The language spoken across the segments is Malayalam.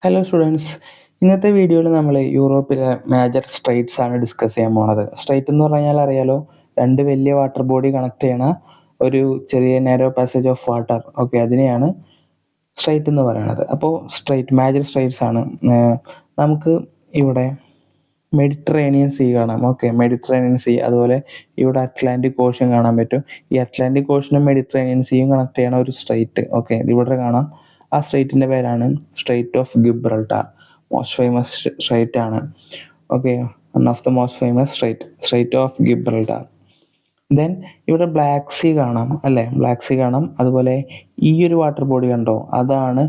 ഹലോ സ്റ്റുഡൻസ്, ഇന്നത്തെ വീഡിയോയിൽ നമ്മൾ യൂറോപ്പിലെ മേജർ സ്ട്രൈറ്റ്സ് ആണ് ഡിസ്കസ് ചെയ്യാൻ പോണത്. സ്ട്രൈറ്റ് എന്ന് പറഞ്ഞാൽ അറിയാലോ, രണ്ട് വലിയ വാട്ടർ ബോഡി കണക്ട് ചെയ്യണ ഒരു ചെറിയ narrow passage of water. Okay, അതിനെയാണ് സ്ട്രൈറ്റ് എന്ന് പറയുന്നത്. അപ്പോൾ മേജർ സ്ട്രൈറ്റ്സ് ആണ്. നമുക്ക് ഇവിടെ മെഡിറ്ററേനിയൻ സീ കാണാം. ഓക്കെ, മെഡിറ്ററേനിയൻ സീ, അതുപോലെ ഇവിടെ അറ്റ്ലാന്റിക് ഓഷ്യൻ കാണാൻ പറ്റും. ഈ അറ്റ്ലാന്റിക് ഓഷ്യനും മെഡിറ്ററേനിയൻ സീയും കണക്ട് ചെയ്യണ ഒരു സ്ട്രൈറ്റ്. ഓക്കെ, ഇവിടെ കാണാം. ആ സ്ട്രൈറ്റിന്റെ പേരാണ് strait of Gibraltar. Most famous strait ആണ്. Okay, one of the most famous strait of Gibraltar. Then ഇവിടെ ബ്ലാക്ക് സീ കാണാം, അല്ലേ? ബ്ലാക്ക് സീ കാണാം. അതുപോലെ ഈ ഒരു വാട്ടർ ബോഡി കണ്ടോ, അതാണ്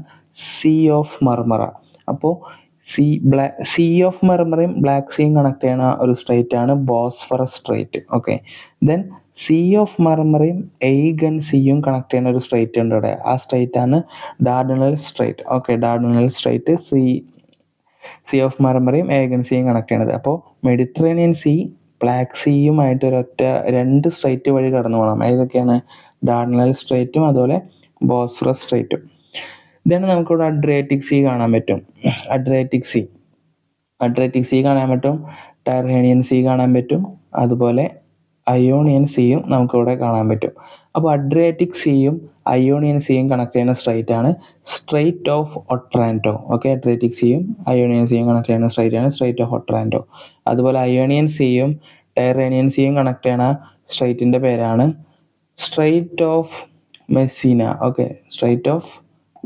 സീ ഓഫ് മർമറ. അപ്പോൾ സീ ഓഫ് മർമറയും ബ്ലാക്ക് സീയും കണക്ട് ചെയ്യണ ഒരു സ്ട്രൈറ്റ് ആണ് ബോസ്ഫറസ് straight. Okay, then see of മർമറയും eigen സീയും connect ചെയ്യുന്ന ഒരു സ്ട്രൈറ്റ് ഉണ്ട് ഇവിടെ. ആ സ്ട്രൈറ്റ് ആണ് ഡാർഡനൽ straight. Okay, ഡാർഡനൽ straight see of മർമറയും ഏഗൻ സീയും connect ചെയ്യണത്. അപ്പോൾ മെഡിറ്ററേനിയൻ സീ ബ്ലാക്ക് സീയുമായിട്ട് രണ്ട് സ്ട്രൈറ്റ് വഴി കടന്നു പോകണം. ഏതൊക്കെയാണ്? ഡാർഡനൽ സ്ട്രൈറ്റും അതുപോലെ ബോസ്ഫറസ് സ്ട്രൈറ്റും. ഇതാണ് നമുക്കിവിടെ അഡ്രിയാറ്റിക് സീ കാണാൻ പറ്റും. അഡ്രിയാറ്റിക് സീ കാണാൻ പറ്റും. ടൈർഹേനിയൻ സീ കാണാൻ പറ്റും. അതുപോലെ അയോണിയൻ സീയും നമുക്കിവിടെ കാണാൻ പറ്റും. അപ്പോൾ അഡ്രിയാറ്റിക് സീയും അയോണിയൻ സീയും കണക്ട് ചെയ്യുന്ന സ്ട്രൈറ്റ് ആണ് strait of Otranto. Okay, Adriatic സീയും അയോണിയൻ സീയും കണക്ട് ചെയ്യുന്ന സ്ട്രൈറ്റ് ആണ് സ്ട്രൈറ്റ് ഓഫ് ഒട്രാൻറ്റോ. അതുപോലെ അയോണിയൻ സീയും ടൈർഹേനിയൻ സീയും കണക്ട് ചെയ്യുന്ന സ്ട്രൈറ്റിന്റെ പേരാണ് strait of Messina. Okay, strait of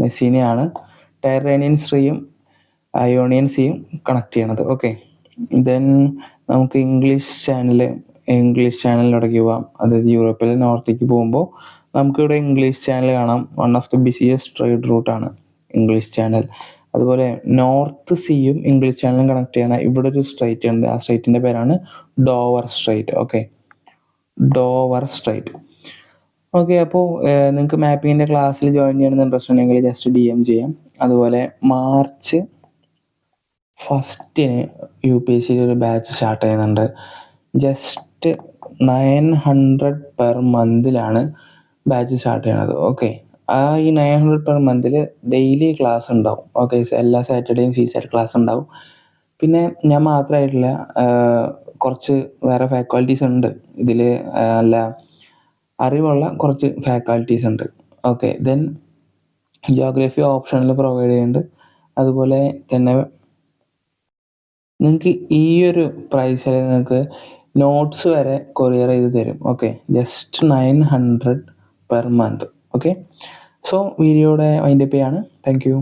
മെസ്സിനയാണ് ടൈർഹേനിയൻ സീയും അയോണിയൻ സീയും കണക്ട് ചെയ്യണത്. ഓക്കെ, ദെൻ നമുക്ക് ഇംഗ്ലീഷ് ചാനലിലൂടെക്ക് പോവാം. അതായത് യൂറോപ്പിലെ നോർത്തേക്ക് പോകുമ്പോൾ നമുക്കിവിടെ ഇംഗ്ലീഷ് ചാനൽ കാണാം. One of the busiest trade റൂട്ടാണ് ഇംഗ്ലീഷ് ചാനൽ. അതുപോലെ നോർത്ത് സീയും ഇംഗ്ലീഷ് ചാനലും കണക്ട് ചെയ്യണ ഇവിടെ ഒരു സ്ട്രൈറ്റ് ഉണ്ട്. ആ സ്ട്രൈറ്റിന്റെ പേരാണ് Dover straight. Okay, Dover straight. Okay, അപ്പോൾ നിങ്ങൾക്ക് മാപ്പിങ്ങിൻ്റെ ക്ലാസ്സിൽ ജോയിൻ ചെയ്യണമെന്ന് ഇൻട്രസ്റ്റ് ഉണ്ടെങ്കിൽ ജസ്റ്റ് DM ചെയ്യാം. അതുപോലെ മാർച്ച് 1 UPSC ഒരു ബാച്ച് സ്റ്റാർട്ട് ചെയ്യുന്നുണ്ട്. ജസ്റ്റ് 900 പെർ മന്തിലാണ് ബാച്ച് സ്റ്റാർട്ട് ചെയ്യണത്. ഓക്കെ, ഈ 900 പെർ മന്തിൽ ഡെയിലി ക്ലാസ് ഉണ്ടാവും. ഓക്കെ, എല്ലാ സാറ്റർഡേയും CSAT ക്ലാസ് ഉണ്ടാവും. പിന്നെ ഞാൻ മാത്രമായിട്ടില്ല, കുറച്ച് വേറെ ഫാക്കൽറ്റീസ് ഉണ്ട് ഇതിൽ. നല്ല അറിവുള്ള കുറച്ച് ഫാക്കൽറ്റീസ് ഉണ്ട്. ഓക്കെ, ദെൻ ജിയോഗ്രഫി ഓപ്ഷനിൽ പ്രൊവൈഡ് ചെയ്യുന്നുണ്ട്. അതുപോലെ തന്നെ നിങ്ങൾക്ക് ഈ ഒരു പ്രൈസിൽ നിങ്ങൾക്ക് നോട്ട്സ് വരെ കൊറിയർ ചെയ്ത് തരും. Okay, just 900 per month. Okay, so വീഡിയോയുടെ വൈൻഡപ്പ് ചെയ്യാണ്. Thank you.